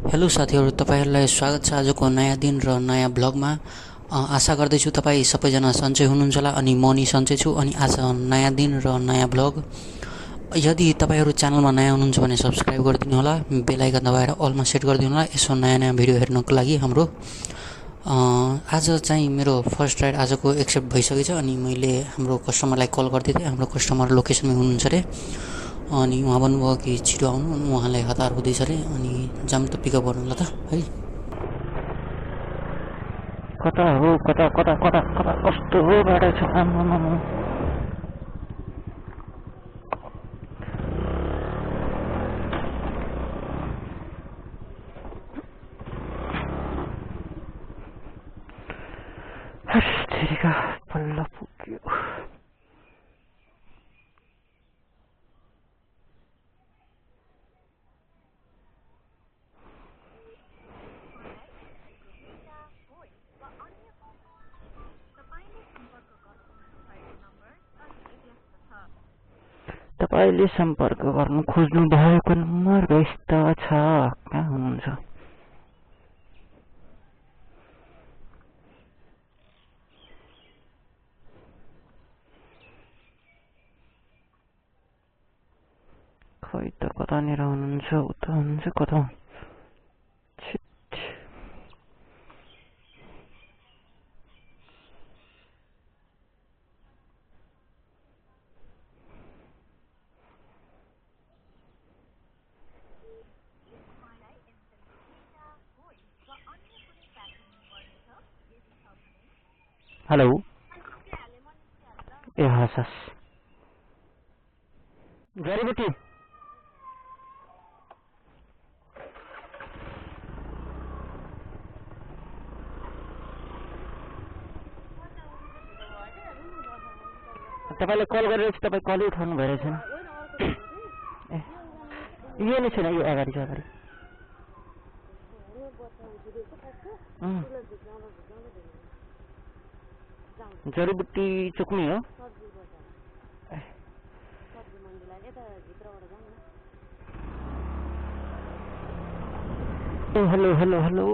Hello साथीहरू, तपाईहरुलाई स्वागत छ आजको नयाँ दिन र नयाँ ब्लगमा। आशा गर्दैछु तपाईँ सबैजना सन्चै हुनुहुन्छ होला अनि म नि सन्चै छु। अनि आज नयाँ दिन र नयाँ ब्लग। यदि तपाईहरु च्यानलमा नयाँ हुनुहुन्छ भने सब्स्क्राइब गरिदिनु होला, बेल आइकन दबाएर अलमा सेट गरिदिनु होला यसो नयाँ नयाँ भिडियो हेर्नको लागि हाम्रो। आज चाहिँ मेरो फर्स्ट राइड आजको एक्सेप्ट भइसकेछ अनि मैले हाम्रो कस्टमरलाई कल गर्दै थिएँ। हाम्रो कस्टमर लोकेसनमै हुनुहुन्छ रे अनि उहाँ भन्नुभयो कि छिटो आउनु, उहाँलाई हतार हुँदैछ रे अनि जाम त पिकअप गर्नु ल त है। कता हो कता कता कता कता कस्तो हो बाटो छ आम्मामा। हस्तेरिका बल्ल पुग्यो। तपाईले सम्पर्क गर्नु खोज्नु भएको नम्बर व्यस्त छ, कहाँ हुनुहुन्छ? खै त कतानिर हुनुहुन्छ? उता हुनुहुन्छ कता? हेलो ए हसस जडीबुटी तपाईले कल गरेर तपाई कलै उठाउनु भइरहेछ नि। ए यो नै छैन, यो अगाडि छ अगाडि। जडीबुटी चोक्ने हो। हेलो हेलो हेलो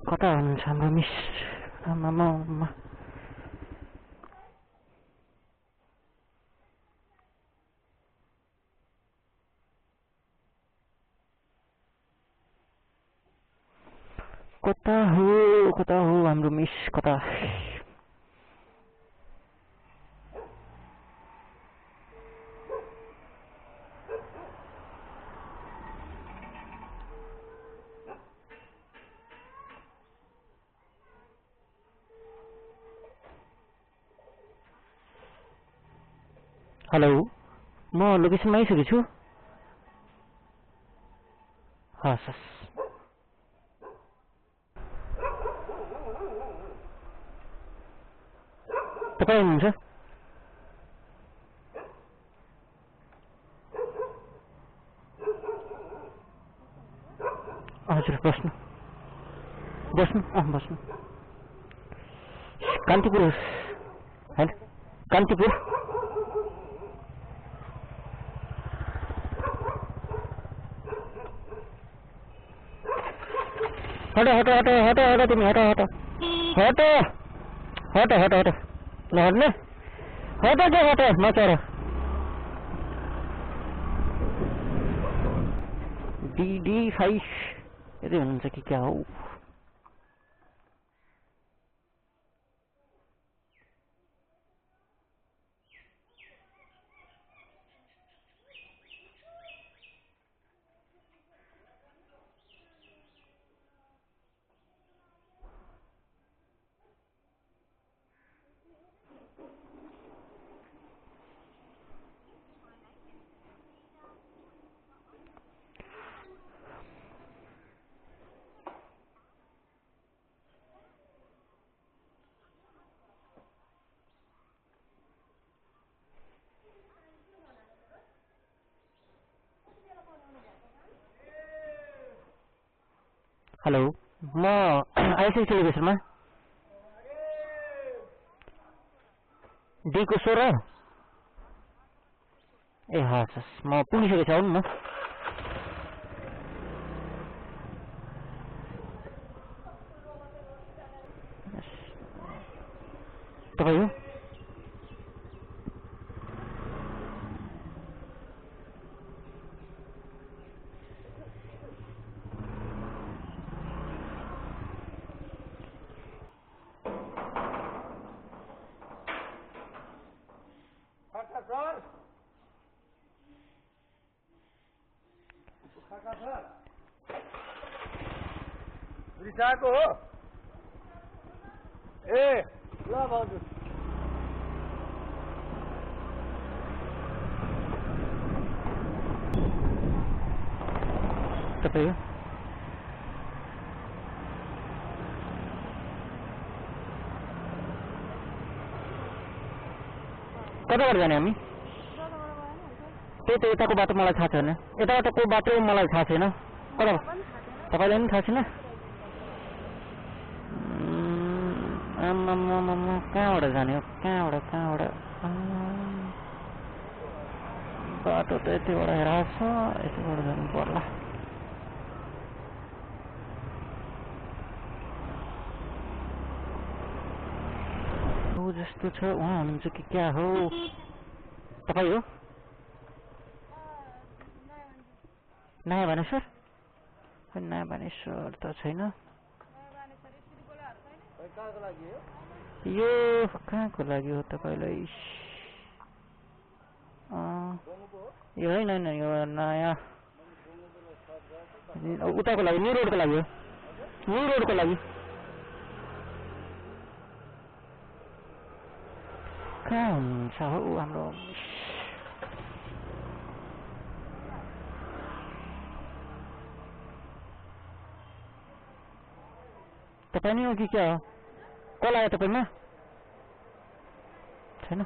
कता हुनुहुन्छ हाम्रो मिस? आमामा कता हो हाम्रो मिस कता? हेलो म लोकेसनमा आइसकेको छु। हस् तपाईँ हुनुहुन्छ? हजुर बस्नु बस्नु बस्नु। कान्तिपुर होइन कान्तिपुर। हटो हटो हटो हटो हटो तिमी हटो हटो हटो हटो हटो हटो नहट्ने हटो क्या हटो नचर। DD5 यदि हुनुहुन्छ कि क्या हो? हेलो म आइसकेको लोकेसनमा D को 16। ए हस् म पुगिसकेको छु, आउनु न। तपाईँ हो? रिसाएको हो ए ल भाउजू तपाईँ हो? कताबाट जाने हामी? त्यही त यताको बाटो मलाई थाहा छैन। यताबाटको बाटो मलाई थाहा छैन। कता तपाईँलाई पनि थाहा छैन? कहाँबाट जाने हो? कहाँबाट बाटो त यतिबाट हेराएको छ, यतिबाट जानु पर्ला। हो जस्तो छ। उहाँ हुनुहुन्छ कि क्या हो? तपाईँ हो? नयाँ बानेश्वर? नयाँ बानेश्वर त छैन। यो कहाँको लागि हो तपाईँलाई? यो होइन होइन, यो नयाँ उताको लागि, न्यू रोडको लागि हो। न्यू रोडको लागि कहाँ हुन्छ हो हाम्रो? तपाईँ नै हो कि क्या हो? कल आयो तपाईँमा? छैन।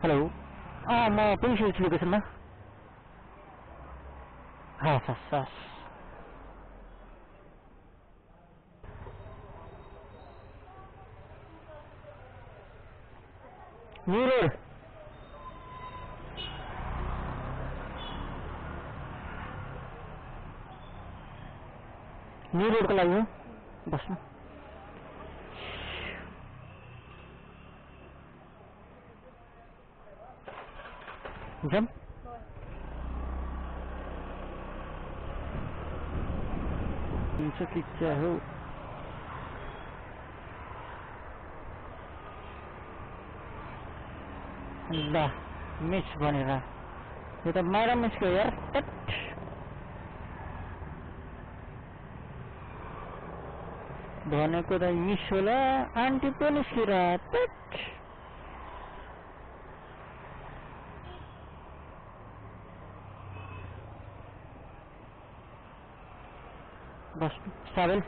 हेलो, म पुलिस लोकेसनमा। हस् हस् हस्। न्यू रोड न्यू रोडको लागि हो। बस्नु जाम। हुन्छ कि क्या हो? ल मिस भनेर यो त मारा मिसको यार। भनेको त मिस होला, आन्टी पो निस्किर। बस साबेल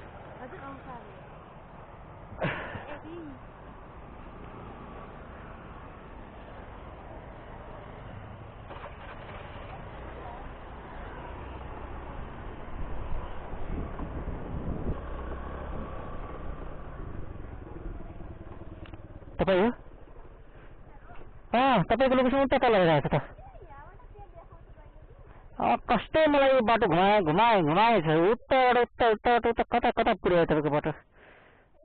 तपाईँ हो? तपाईँको लोकेसन उता तल लगाएको छ त। कस्तो मलाई यो बाटो घुमाएछ। उता कता पुर्यायो तपाईँको बाटो?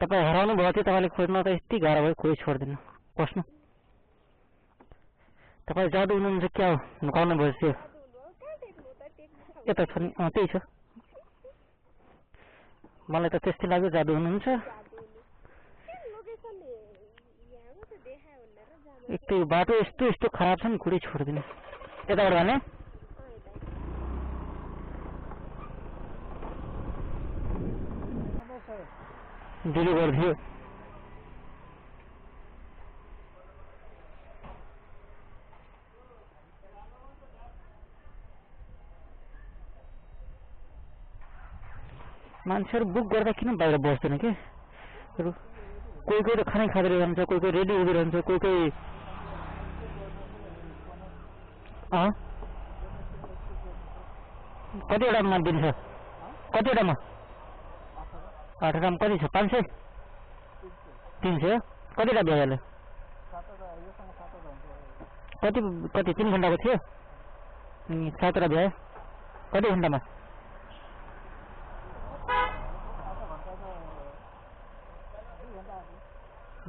तपाईँ हराउनु भयो थियो। तपाईँले खोज्न त यति गाह्रो भयो। खोइ छोडिदिनु। बस्नु। तपाईँ जादु हुनुहुन्छ क्या हो? गर्नु भयो त्यो यता छ नि। त्यही छ। मलाई त त्यस्तै लाग्यो जादु हुनुहुन्छ। एक त बाटो यस्तो खराब छ नि। कुरै छोडिदिनु। यताबाट भने ढिलो गरिदियो। मान्छेहरू बुक गर्दा किन बाहिर बस्दैन के कोही कोही त खानै खाँदै रहन्छ कोही कोही रेडी उभिरहन्छ कोही कोही कतिवटामा दिन्छ कतिवटामा 8वटामा कति छ 500 300 कतिवटा भ्यायो कति कति 3 घण्टाको थियो 7वटा भ्यायो कति घण्टामा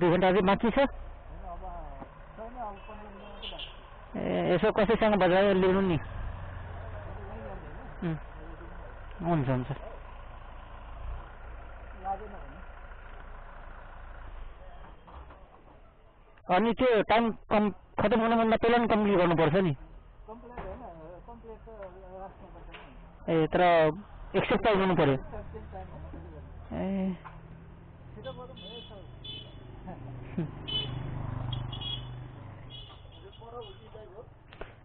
2 घण्टा अझै बाँकी छ यसो कसैसँग बजायो लिनु नि हुन्छ हुन्छ अनि त्यो टाइम खतम हुनुभन्दा पहिला नि कम्प्लिट गर्नुपर्छ नि ए तर एक्सेप्ट टाइम हुनु पर्यो ए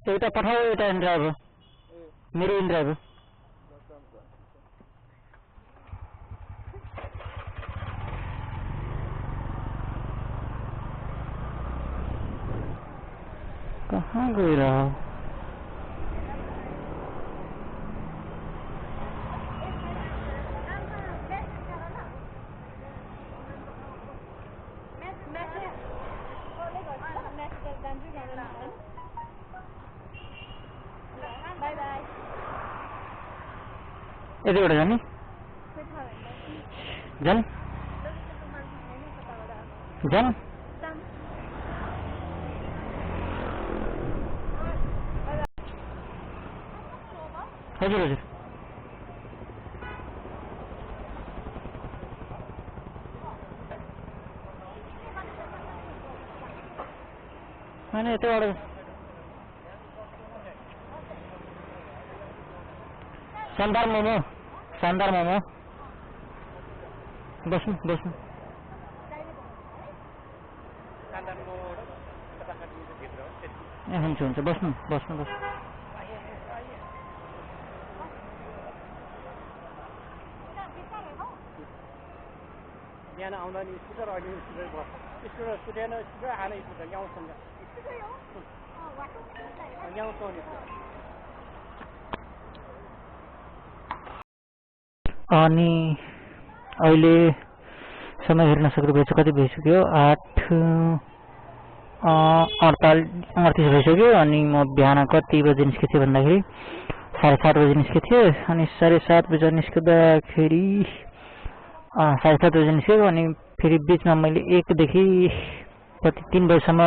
एउटा पठाऊ एउटा इन्ड्राइभ मेरो इन्ड्राइभ कहाँ गइरह यतिबाट जाने जान जान हजुर हजुर होइन यतिबाट शानदार मोमो बस्नु ए हुन्छ बस्नु बिहान आउँदा नि स्कुटर अहिले स्कुटर बस्छ स्कुटर सुटेन स्कुटर हालै स्कुटर ल्याउँछन् ल्याउँछौ नि अनि अहिले समय हेर्न सक्नुभएछ कति भइसक्यो 8:38 भइसक्यो अनि म बिहान कति बजे निस्केको थिएँ भन्दाखेरि 7:30 बजे निस्केको थिएँ अनि 7:30 बजे निस्किँदाखेरि 7:30 बजे निस्केको अनि फेरि बिचमा मैले 1 देखि कति 3 बजेसम्म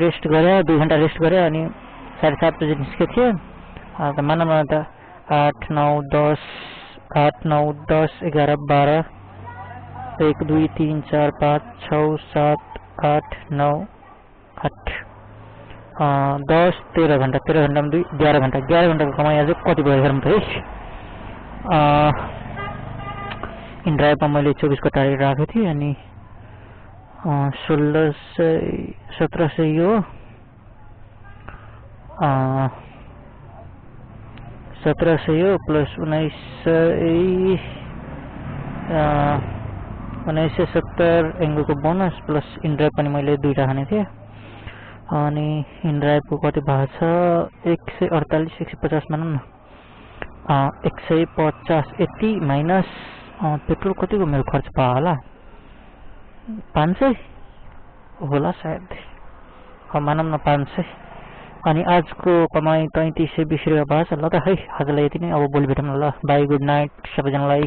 रेस्ट गरेँ 2 घण्टा रेस्ट गरेँ अनि 7:30 बजे निस्केको थिएँ मानव न त 8 9 10 11 12 1 2 3 4 5 6 7 8 9 8 10 13 घण्टा 13 घण्टामा 2 11 घण्टा को कमाई आज कति भयो हेरौँ त है इन्ड्राइभमा मैले 24 को टार्गेट राखेको थिएँ अनि 1700 यो 1700 यो प्लस 1970 एङ्गलको बोनस प्लस इन्ड्राइभ पनि मैले 2टा खाने थिएँ अनि इन्ड्राइभको कति भएको छ 148 150 मानौँ न 150 यति माइनस पेट्रोल कतिको मेरो खर्च भयो होला 500 होला सायद मानौँ न 500 अनि आजको कमाई 3320 रुपैयाँ भएको छ ल त है आजलाई यति नै अब भोलि भेटौँ न ल बाई गुड नाइट सबैजनालाई